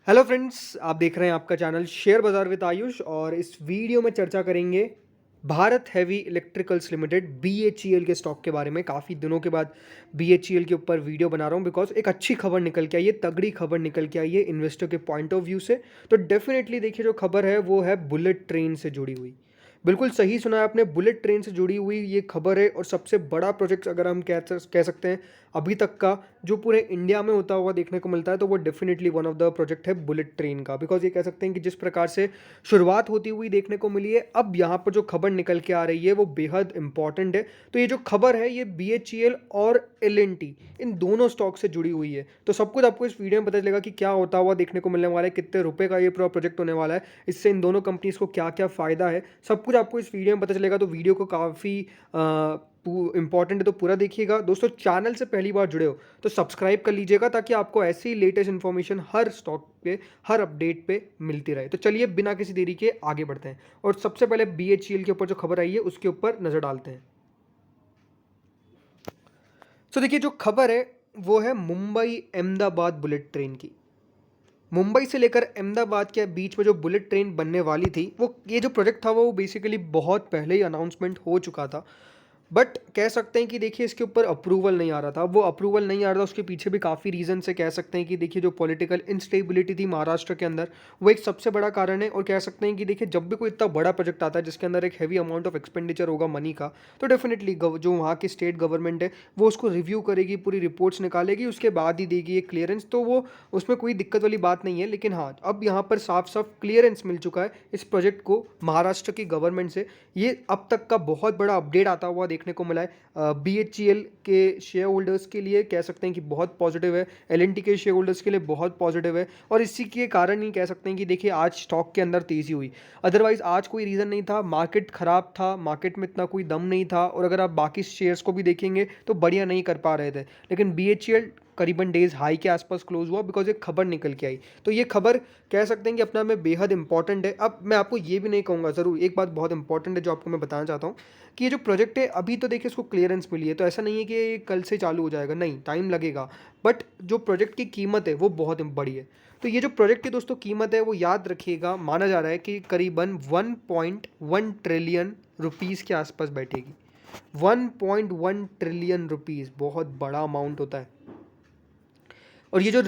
Hello friends, आप देख रहे हैं आपका चैनल शेयर बाजार विद आयुष। और इस वीडियो में चर्चा करेंगे Bharat heavy electricals limited BHEL के स्टॉक के बारे में। काफ़ी दिनों के बाद BHEL के ऊपर वीडियो बना रहा हूँ बिकॉज एक अच्छी खबर निकल के आई है, तगड़ी खबर निकल के आई है इन्वेस्टर के पॉइंट ऑफ व्यू से। तो डेफिनेटली देखिए, जो खबर है वो है बुलेट ट्रेन से जुड़ी हुई। बिल्कुल सही सुना है आपने, बुलेट ट्रेन से जुड़ी हुई ये खबर है। और सबसे बड़ा प्रोजेक्ट अगर हम कह सकते हैं अभी तक का, जो पूरे इंडिया में होता हुआ देखने को मिलता है, तो वो definitely one of the project है बुलेट ट्रेन का। बिकॉज ये कह सकते हैं कि जिस प्रकार से शुरुआत होती हुई देखने को मिली है, अब यहाँ पर जो खबर निकल के आ रही है वो बेहद इंपॉर्टेंट है। तो ये जो खबर है ये BHEL और L&T इन दोनों स्टॉक से जुड़ी हुई है। तो सब कुछ आपको इस वीडियो में पता चलेगा कि क्या होता हुआ देखने को मिलने वाला है, कितने रुपए का ये पूरा प्रोजेक्ट होने वाला है, इससे इन दोनों कंपनीज को क्या क्या फ़ायदा है, सब कुछ आपको इस वीडियो में पता चलेगा। तो वीडियो को काफ़ी इंपॉर्टेंट है, तो पूरा देखिएगा। दोस्तों, चैनल से पहली बार जुड़े हो तो सब्सक्राइब कर लीजिएगा ताकि आपको ऐसी लेटेस्ट इन्फॉर्मेशन हर स्टॉक पे, हर अपडेट पे मिलती रहे। तो चलिए बिना किसी देरी के आगे बढ़ते हैं और सबसे पहले BHEL के ऊपर जो खबर आई है उसके ऊपर नज़र डालते हैं। तो देखिए, जो खबर है वो है मुंबई अहमदाबाद बुलेट ट्रेन की। मुंबई से लेकर अहमदाबाद के बीच में जो बुलेट ट्रेन बनने वाली थी, वो ये जो प्रोजेक्ट था वो बेसिकली बहुत पहले ही अनाउंसमेंट हो चुका था। बट कह सकते हैं कि देखिए, इसके ऊपर अप्रूवल नहीं आ रहा था। वो अप्रूवल नहीं आ रहा था, उसके पीछे भी काफ़ी रीज़न से कह सकते हैं कि देखिए, जो पॉलिटिकल इंस्टेबिलिटी थी महाराष्ट्र के अंदर, वो एक सबसे बड़ा कारण है। और कह सकते हैं कि देखिए, जब भी कोई इतना बड़ा प्रोजेक्ट आता है जिसके अंदर एक हैवी अमाउंट ऑफ एक्सपेंडिचर होगा मनी का, तो डेफिनेटली जो वहाँ की स्टेट गवर्नमेंट है वो उसको रिव्यू करेगी, पूरी रिपोर्ट्स निकालेगी, उसके बाद ही देगी एक क्लियरेंस। तो वो उसमें कोई दिक्कत वाली बात नहीं है। लेकिन हाँ, अब यहाँ पर साफ साफ क्लियरेंस मिल चुका है इस प्रोजेक्ट को महाराष्ट्र की गवर्नमेंट से। ये अब तक का बहुत बड़ा अपडेट आता हुआ देखने को मिला है। BHEL के शेयर होल्डर्स के लिए कह सकते हैं कि बहुत पॉजिटिव है, L&T के शेयर होल्डर्स के लिए बहुत पॉजिटिव है। और इसी के कारण ही कह सकते हैं कि देखिए, आज स्टॉक के अंदर तेज़ी हुई। अदरवाइज आज कोई रीज़न नहीं था, मार्केट ख़राब था, मार्केट में इतना कोई दम नहीं था। और अगर आप बाकी शेयर्स को भी देखेंगे तो बढ़िया नहीं कर पा रहे थे। लेकिन BHEL करीबन डेज हाई के आसपास क्लोज हुआ बिकॉज एक खबर निकल के आई। तो ये खबर कह सकते हैं कि अपना में बेहद इंपॉर्टेंट है। अब मैं आपको ये भी नहीं कहूँगा, ज़रूर एक बात बहुत इंपॉर्टेंट है जो आपको मैं बताना चाहता हूँ, कि ये जो प्रोजेक्ट है अभी तो देखिए इसको क्लियरेंस मिली है, तो ऐसा नहीं है कि ये कल से चालू हो जाएगा, नहीं, टाइम लगेगा। बट जो प्रोजेक्ट की कीमत है वो बहुत बड़ी है। तो ये जो प्रोजेक्ट की दोस्तों कीमत है वो याद रखिएगा, माना जा रहा है कि करीबन 1.1 ट्रिलियन रुपीज़ के आसपास बैठेगी। 1.1 ट्रिलियन रुपीज़ बहुत बड़ा अमाउंट होता है। और ये जो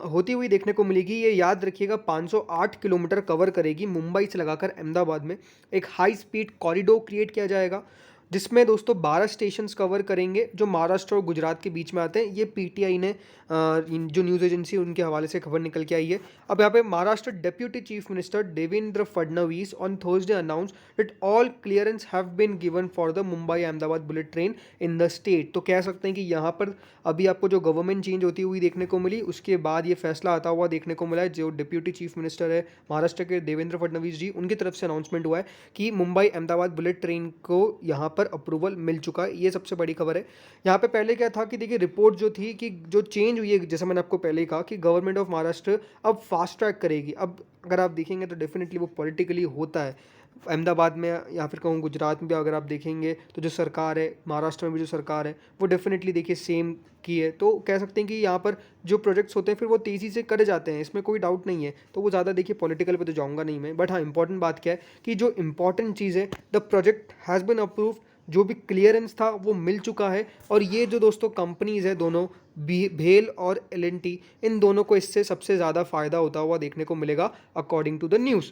होती हुई देखने को मिलेगी, ये याद रखिएगा 508 किलोमीटर कवर करेगी मुंबई से लगाकर अहमदाबाद में। एक हाई स्पीड कॉरिडोर क्रिएट किया जाएगा जिसमें दोस्तों 12 स्टेशंस कवर करेंगे जो महाराष्ट्र और गुजरात के बीच में आते हैं। ये PTI ने जो न्यूज़ एजेंसी उनके हवाले से खबर निकल के आई है। अब यहाँ पे Maharashtra deputy chief minister Devendra Fadnavis on Thursday announce that all clearance have been given for the Mumbai Ahmedabad bullet train in the state. तो कह सकते हैं कि यहाँ पर अभी आपको जो गवर्नमेंट चेंज होती हुई देखने को मिली, उसके बाद ये फैसला आता हुआ देखने को मिला है। जो डिप्यूटी चीफ मिनिस्टर है महाराष्ट्र के देवेंद्र फडणवीस जी, उनकी तरफ से अनाउंसमेंट हुआ है कि मुंबई अहमदाबाद बुलेट ट्रेन को यहाँ पर अप्रूवल मिल चुका है। ये सबसे बड़ी खबर है। यहाँ पे पहले क्या था कि देखिए, रिपोर्ट जो थी कि जो चेंज हुई है, जैसे मैंने आपको पहले ही कहा कि गवर्नमेंट ऑफ महाराष्ट्र अब फास्ट ट्रैक करेगी। अब अगर आप देखेंगे तो डेफिनेटली वो पॉलिटिकली होता है अहमदाबाद में, या फिर कहूँ गुजरात में भी अगर आप देखेंगे तो जो सरकार है, महाराष्ट्र में भी जो सरकार है, वो डेफिनेटली देखिए सेम की है। तो कह सकते हैं कि यहाँ पर जो प्रोजेक्ट्स होते हैं फिर वो तेज़ी से करे जाते हैं, इसमें कोई डाउट नहीं है। तो वो ज़्यादा देखिए पॉलिटिकल पे तो जाऊँगा नहीं मैं। बट हाँ, इंपॉर्टेंट बात क्या है कि जो इंपॉर्टेंट चीज़ है, the project has been approve, जो भी क्लियरेंस था वो मिल चुका है। और ये जो दोस्तों कंपनीज़ है दोनों, भेल और L&T, इन दोनों को इससे सबसे ज़्यादा फ़ायदा होता हुआ देखने को मिलेगा अकॉर्डिंग टू द न्यूज़।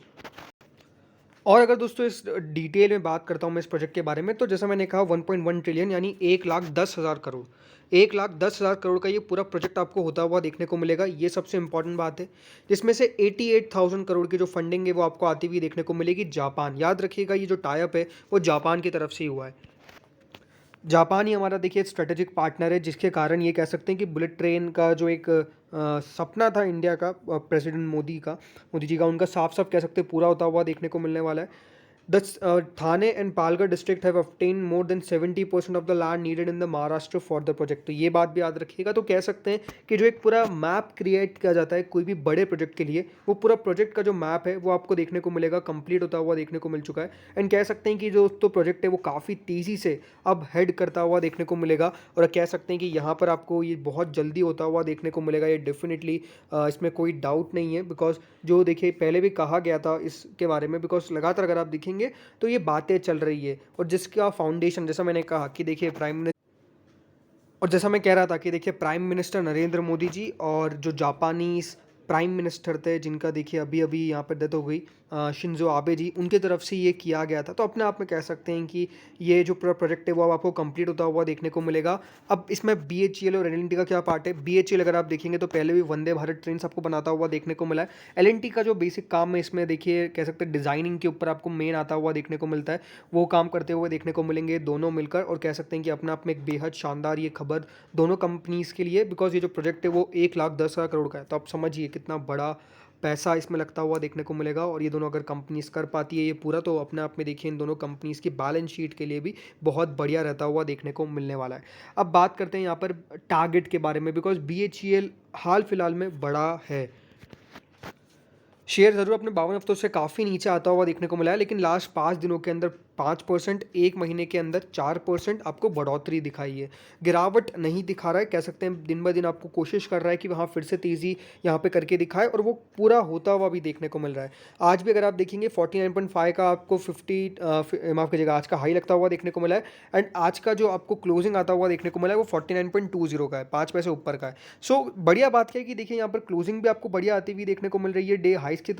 और अगर दोस्तों इस डिटेल में बात करता हूँ मैं इस प्रोजेक्ट के बारे में, तो जैसा मैंने कहा 1.1 ट्रिलियन यानी 1,10,000 करोड़, 1,10,000 करोड़ का ये पूरा प्रोजेक्ट आपको होता हुआ देखने को मिलेगा। ये सबसे इंपॉर्टेंट बात है। जिसमें से 88,000 करोड़ की जो फंडिंग है वो आपको आती हुई देखने को मिलेगी जापान। याद रखिएगा, ये जो टाइप है वो जापान की तरफ से ही हुआ है। जापान ही हमारा देखिए स्ट्रेटेजिक पार्टनर है, जिसके कारण ये कह सकते हैं कि बुलेट ट्रेन का जो एक सपना था इंडिया का, प्रेसिडेंट मोदी जी का, उनका साफ साफ कह सकते हैं पूरा होता हुआ देखने को मिलने वाला है। Thane and Palghar district have obtained more than 70% of the land needed in the Maharashtra for the project. तो ये बात भी याद रखिएगा। तो कह सकते हैं कि जो एक पूरा मैप क्रिएट किया जाता है कोई भी बड़े प्रोजेक्ट के लिए, वो पूरा प्रोजेक्ट का जो मैप है वो आपको देखने को मिलेगा, कंप्लीट होता हुआ देखने को मिल चुका है। एंड कह सकते हैं कि जो तो प्रोजेक्ट है वो काफ़ी तेज़ी से अब हेड करता हुआ देखने को मिलेगा। और कह सकते हैं कि यहाँ पर आपको ये बहुत जल्दी होता हुआ देखने को मिलेगा, ये डेफिनेटली इसमें कोई डाउट नहीं है। बिकॉज जो देखिए पहले भी कहा गया था इसके बारे में, बिकॉज लगातार अगर आप देखेंगे तो ये बातें चल रही है। और जिसका फाउंडेशन, जैसा मैंने कहा कि देखिए और जैसा मैं कह रहा था कि देखिए प्राइम मिनिस्टर नरेंद्र मोदी जी और जो जापानीज़ प्राइम मिनिस्टर थे जिनका देखिए अभी अभी यहाँ पर डेथ हो गई, शिंजो आबे जी, उनकी तरफ से ये किया गया था। तो अपने आप में कह सकते हैं कि ये जो पूरा प्रोजेक्ट है वो अब आपको कंप्लीट होता हुआ देखने को मिलेगा। अब इसमें BHEL और L&T का क्या पार्ट है? BHEL अगर आप देखेंगे तो पहले भी वंदे भारत ट्रेन आपको बनाता हुआ देखने को मिला है। L&T का जो बेसिक काम है इसमें देखिए कह सकते हैं डिज़ाइनिंग के ऊपर आपको मेन आता हुआ देखने को मिलता है, वो काम करते हुए देखने को मिलेंगे दोनों मिलकर। और कह सकते हैं कि अपने आप में एक बेहद शानदार ये खबर दोनों कंपनीज़ के लिए, बिकॉज ये जो प्रोजेक्ट है वो 1,10,000 करोड़ का है। तो आप समझिए कितना बड़ा पैसा इसमें लगता हुआ देखने को मिलेगा। और ये दोनों अगर कंपनीज़ कर पाती है ये पूरा, तो अपने आप में देखिए इन दोनों कंपनीज़ की बैलेंस शीट के लिए भी बहुत बढ़िया रहता हुआ देखने को मिलने वाला है। अब बात करते हैं यहाँ पर टारगेट के बारे में, बिकॉज BHEL हाल फिलहाल में बड़ा है। शेयर ज़रूर अपने 52 हफ्तों से काफ़ी नीचे आता हुआ देखने को मिला है, लेकिन लास्ट 5 दिनों के अंदर 5%, एक महीने के अंदर 4% आपको बढ़ोतरी दिखाई है। गिरावट नहीं दिखा रहा है, कह सकते हैं दिन ब दिन आपको कोशिश कर रहा है कि वहाँ फिर से तेज़ी यहाँ पे करके दिखाए, और वो पूरा होता हुआ भी देखने को मिल रहा है। आज भी अगर आप देखेंगे 49.5 का आपको 50 माफ़ कीजिएगा, आज का हाई लगता हुआ देखने को मिला है। एंड आज का जो आपको क्लोजिंग आता हुआ देखने को मिला है वो 49.20 का है, 5 पैसे ऊपर का है। सो बढ़िया बात क्या है कि देखिए यहाँ पर क्लोजिंग भी आपको बढ़िया आती हुई देखने को मिल रही है, डे हाइस के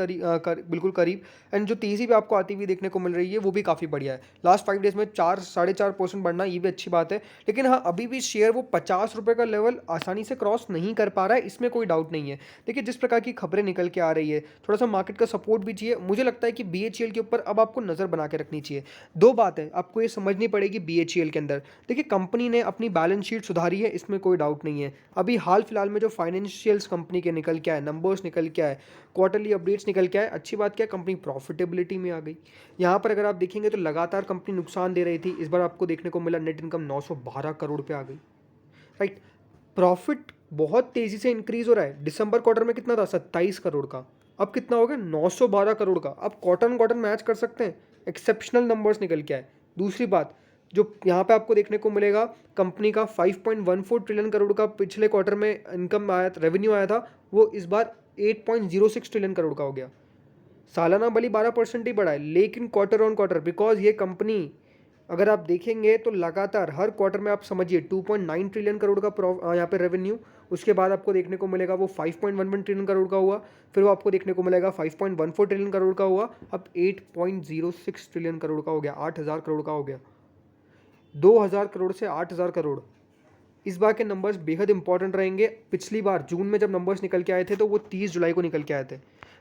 बिल्कुल करीब। एंड जो तेज़ी भी आपको आती हुई देखने को मिल रही है वो भी काफ़ी बढ़िया है। लास्ट 5 डेज में 4-4.5% बढ़ना, ये भी अच्छी बात है। लेकिन हाँ, अभी भी शेयर वो 50 रुपये का लेवल आसानी से क्रॉस नहीं कर पा रहा है, इसमें कोई डाउट नहीं है। देखिए जिस प्रकार की खबरें निकल के आ रही है, थोड़ा सा मार्केट का सपोर्ट भी चाहिए। मुझे लगता है कि BHEL के ऊपर अब आपको नज़र बना के रखनी चाहिए। दो बात है आपको ये समझनी पड़ेगी BHEL के अंदर। देखिए कंपनी ने अपनी बैलेंस शीट सुधारी है, इसमें कोई डाउट नहीं है। अभी हाल फिलहाल में जो फाइनेंशियल्स कंपनी के निकल के आए, नंबर्स निकल के आए, क्वार्टरली अपडेट्स निकल के आए, अच्छी बात क्या है, कंपनी प्रॉफिटेबिलिटी में आ गई। यहाँ पर अगर आप देखेंगे तो लगातार कंपनी नुकसान दे रही थी, इस बार आपको देखने को मिला नेट इनकम 912 करोड़ पे आ गई। राइट, प्रॉफिट बहुत तेज़ी से इंक्रीज हो रहा है। दिसंबर क्वार्टर में कितना था? 27 करोड़ का, अब कितना हो गया? 912 करोड़ का। अब क्वार्टर क्वार्टर मैच कर सकते हैं, एक्सेप्शनल नंबर्स निकल के आए। दूसरी बात जो यहाँ पे आपको देखने को मिलेगा, कंपनी का 5.14 ट्रिलियन करोड़ का पिछले क्वार्टर में इनकम आया, रेवेन्यू आया था, वो इस बार 8.06 ट्रिलियन करोड़ का हो गया। सालाना भले 12% ही बढ़ा है, लेकिन क्वार्टर ऑन क्वार्टर, बिकॉज ये कंपनी अगर आप देखेंगे तो लगातार हर क्वार्टर में आप समझिए 2.9 ट्रिलियन करोड़ का यहाँ पे रेवेन्यू, उसके बाद आपको देखने को मिलेगा वो 5.11 ट्रिलियन करोड़ का हुआ, फिर वो आपको देखने को मिलेगा 5.14 ट्रिलियन करोड़ का हुआ, अब 8.06 ट्रिलियन करोड़ का हो गया, 8,000 करोड़ का हो गया। 2,000 करोड़ से 8,000 करोड़, इस बार के नंबर्स बेहद इंपॉर्टेंट रहेंगे। पिछली बार जून में जब नंबर्स निकल के आए थे तो वो 30 जुलाई को निकल के आए थे,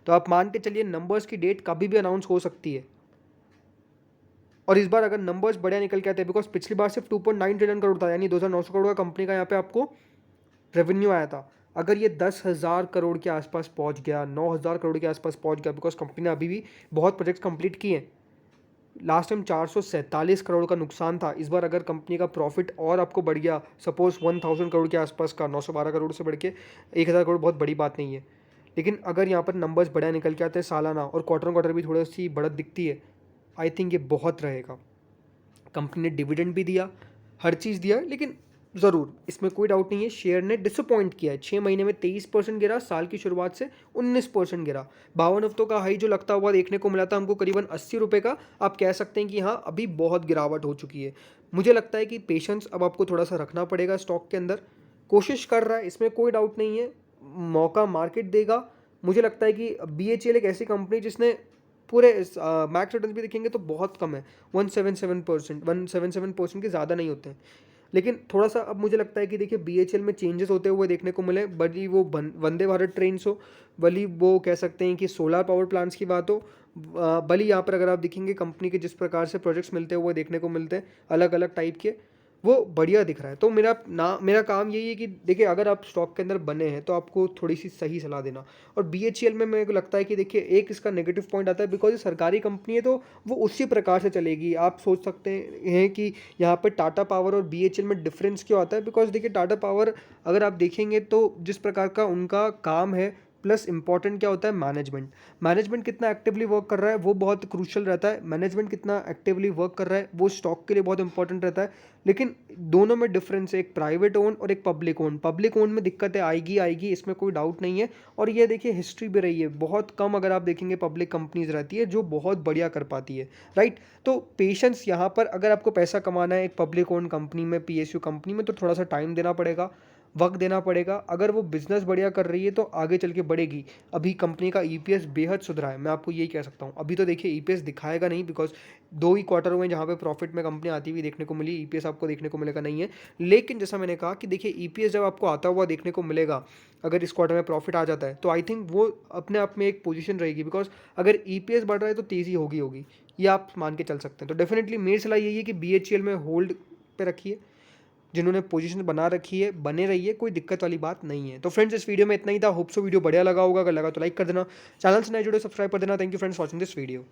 तो आप मान के चलिए नंबर्स की डेट कभी भी अनाउंस हो सकती है। और इस बार अगर नंबर्स बढ़िया निकल के आते हैं, बिकॉज पिछली बार सिर्फ 2.9 ट्रिलियन करोड़ था, यानी 2,900 करोड़ का कंपनी का यहाँ पे आपको रेवेन्यू आया था। अगर ये 10,000 करोड़ के आसपास पहुँच गया, 9,000 करोड़ के आसपास पहुँच गया, बिकॉज कंपनी ने अभी भी बहुत प्रोजेक्ट्स कंप्लीट किए हैं। लास्ट टाइम 447 करोड़ का नुकसान था, इस बार अगर कंपनी का प्रॉफिट और आपको बढ़ गया, सपोज 1,000 करोड़ के आसपास का, 912 करोड़ से बढ़ के 1,000 करोड़, बहुत बड़ी बात नहीं है। लेकिन अगर यहाँ पर नंबर्स बढ़िया निकल के आते हैं सालाना, और क्वार्टर क्वार्टर भी थोड़ी सी बढ़त दिखती है, आई थिंक ये बहुत रहेगा। कंपनी ने डिविडेंड भी दिया, हर चीज़ दिया, लेकिन ज़रूर इसमें कोई डाउट नहीं है शेयर ने डिसअपॉइंट किया है। 6 महीने में 23% गिरा, साल की शुरुआत से 19% गिरा। 52 हफ्तों का हाई जो लगता हुआ देखने को मिला था हमको करीबन 80 रुपये का, आप कह सकते हैं कि हाँ अभी बहुत गिरावट हो चुकी है। मुझे लगता है कि पेशेंस अब आपको थोड़ा सा रखना पड़ेगा स्टॉक के अंदर। कोशिश कर रहा है, इसमें कोई डाउट नहीं है, मौका मार्केट देगा। मुझे लगता है कि BHEL एक ऐसी कंपनी जिसने पूरे मैक्स रिटर्न भी देखेंगे तो बहुत कम है, 177% के ज़्यादा नहीं होते हैं। लेकिन थोड़ा सा अब मुझे लगता है कि देखिए BHEL में चेंजेस होते हुए देखने को मिले, भली वो वंदे भारत ट्रेन हो, भली वो कह सकते हैं कि सोलर पावर प्लांट्स की बात हो, भली यहाँ पर अगर आप देखेंगे कंपनी के जिस प्रकार से प्रोजेक्ट्स मिलते हुए देखने को मिलते हैं अलग अलग टाइप के, वो बढ़िया दिख रहा है। तो मेरा काम यही है कि देखिए, अगर आप स्टॉक के अंदर बने हैं तो आपको थोड़ी सी सही सलाह देना। और बीएचईएल में मेरे को लगता है कि देखिए, एक इसका नेगेटिव पॉइंट आता है, बिकॉज ये सरकारी कंपनी है तो वो उसी प्रकार से चलेगी। आप सोच सकते हैं कि यहाँ पे टाटा पावर और बीएचईएल में डिफरेंस क्यों आता है, बिकॉज देखिए, टाटा पावर अगर आप देखेंगे तो जिस प्रकार का उनका काम है, प्लस इंपॉर्टेंट क्या होता है, मैनेजमेंट। मैनेजमेंट कितना एक्टिवली वर्क कर रहा है वो बहुत क्रूशल रहता है। मैनेजमेंट कितना एक्टिवली वर्क कर रहा है वो स्टॉक के लिए बहुत इंपॉर्टेंट रहता है। लेकिन दोनों में डिफरेंस है, एक प्राइवेट ओन और एक पब्लिक ओन। पब्लिक ओन में दिक्कतें आएगी आएगी, इसमें कोई डाउट नहीं है। और ये देखिए, हिस्ट्री भी रही है, बहुत कम अगर आप देखेंगे पब्लिक कंपनीज रहती है जो बहुत बढ़िया कर पाती है, राइट। तो पेशेंस यहाँ पर, अगर आपको पैसा कमाना है एक पब्लिक ओन कंपनी में, पीएसयू कंपनी में, तो थोड़ा सा टाइम देना पड़ेगा, वक्त देना पड़ेगा। अगर वो बिजनेस बढ़िया कर रही है तो आगे चल के बढ़ेगी। अभी कंपनी का ईपीएस बेहद सुधरा है, मैं आपको यही कह सकता हूँ। अभी तो देखिए ईपीएस दिखाएगा नहीं, बिकॉज 2 ही क्वार्टर हुए जहाँ पे प्रॉफिट में कंपनी आती हुई देखने को मिली, ईपीएस आपको देखने को मिलेगा नहीं है। लेकिन जैसा मैंने कहा कि देखिए, ईपीएस जब आपको आता हुआ देखने को मिलेगा, अगर इस क्वार्टर में प्रॉफिट आ जाता है, तो आई थिंक वो अपने आप में एक पोजीशन रहेगी। बिकॉज अगर ईपीएस बढ़ रहा है तो तेज़ी होगी, ये आप मान के चल सकते हैं। तो डेफिनेटली मेरी सलाह यही है कि बीएचईएल में होल्ड पे रखिए। जिन्होंने पोजीशन बना रखी है बने रहिए, कोई दिक्कत वाली बात नहीं है। तो फ्रेंड्स, इस वीडियो में इतना ही था। होप सो वीडियो बढ़िया लगा होगा, अगर लगा तो लाइक कर देना, चैनल से नए जुड़े सब्सक्राइब कर देना। Thank you friends watching this video.